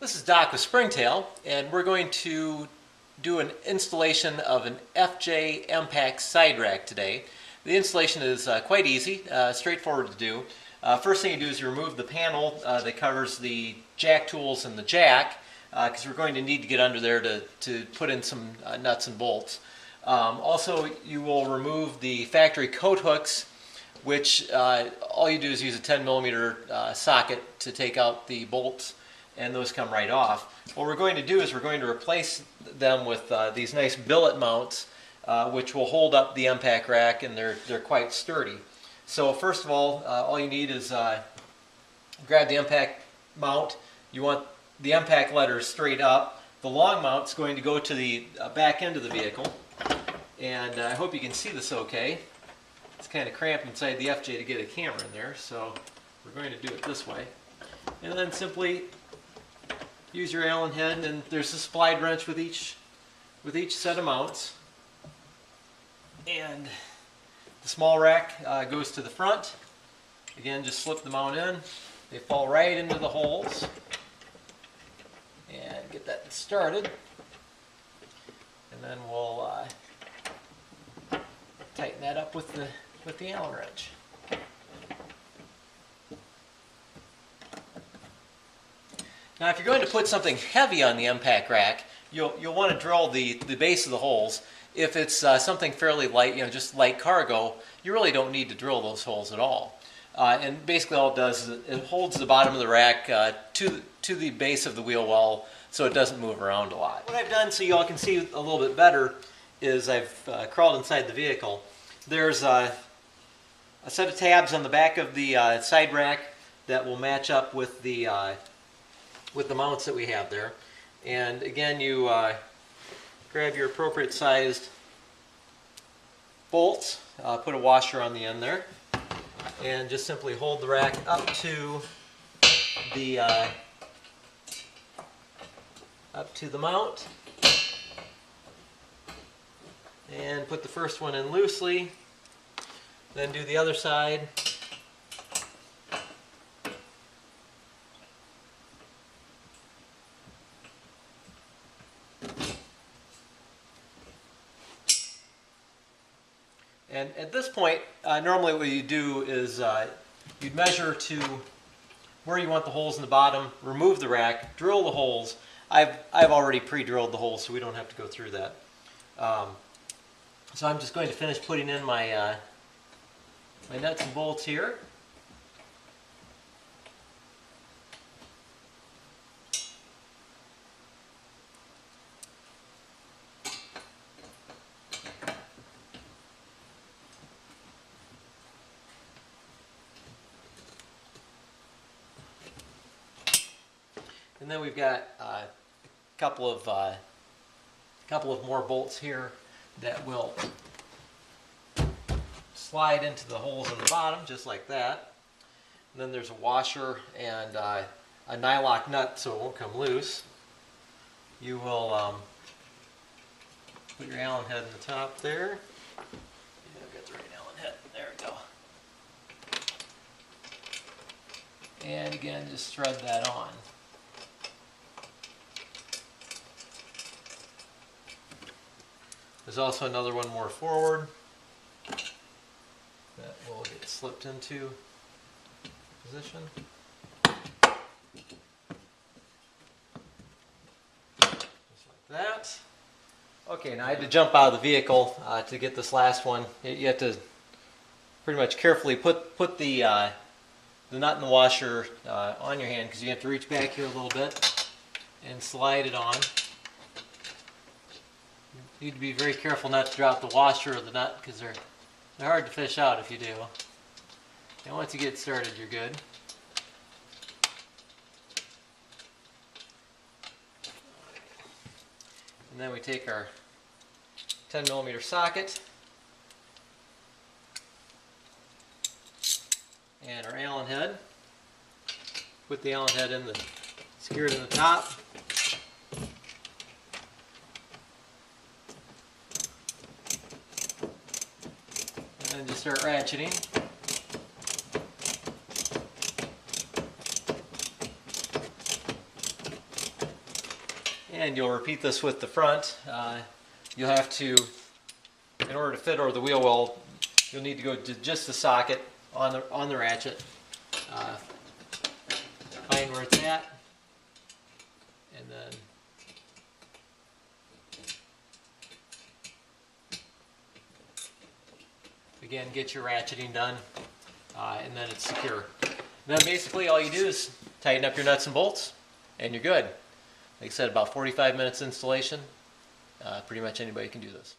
This is Doc with Springtail, and we're going to do an installation of an FJ MPAC Side Rack today. The installation is quite easy, straightforward to do. First thing you do is you remove the panel that covers the jack tools and the jack, because we're going to need to get under there to put in some nuts and bolts. Also, you will remove the factory coat hooks, which all you do is use a 10mm socket to take out the bolts, and those come right off. What we're going to do is we're going to replace them with these nice billet mounts, which will hold up the MPAC rack, and they're quite sturdy. So first of all you need is grab the MPAC mount. You want the MPAC letters straight up. The long mount is going to go to the back end of the vehicle, and I hope you can see this okay. It's kind of cramped inside the FJ to get a camera in there, so we're going to do it this way. And then simply use your Allen head, and there's a slide wrench with each set of mounts. And the small rack goes to the front. Again, just slip the mount in. They fall right into the holes. And get that started. And then we'll tighten that up with the Allen wrench. Now, if you're going to put something heavy on the MPAC rack, you'll want to drill the base of the holes. If it's something fairly light, just light cargo, you really don't need to drill those holes at all. And basically all it does is it holds the bottom of the rack to the base of the wheel well, so it doesn't move around a lot. What I've done so you all can see a little bit better is I've crawled inside the vehicle. There's a set of tabs on the back of the side rack that will match up with the mounts that we have there. And again, you grab your appropriate sized bolts, put a washer on the end there, and just simply hold the rack up to the mount, and put the first one in loosely, then do the other side. And at this point, normally what you do is you'd measure to where you want the holes in the bottom, remove the rack, drill the holes. I've already pre-drilled the holes, so we don't have to go through that. So I'm just going to finish putting in my my nuts and bolts here. And then we've got a couple of more bolts here that will slide into the holes in the bottom, just like that. And then there's a washer and a nylock nut so it won't come loose. You will put your Allen head in the top there. Yeah, I've got the right Allen head. There we go. And again, just thread that on. There's also another one more forward that will get slipped into position. Just like that. Okay, now I had to jump out of the vehicle to get this last one. You have to pretty much carefully put the nut and the washer on your hand, because you have to reach back here a little bit and slide it on. You need to be very careful not to drop the washer or the nut, because they're hard to fish out if you do. And once you get started, you're good. And then we take our 10mm socket and our Allen head. Put the Allen head in screw it in the top. And just start ratcheting. And you'll repeat this with the front. You'll have to, in order to fit over the wheel well, you'll need to go to just the socket on the ratchet. Find where it's at, and then again get your ratcheting done, and then it's secure. And then basically all you do is tighten up your nuts and bolts, and you're good. Like I said, about 45 minutes installation. Pretty much anybody can do this.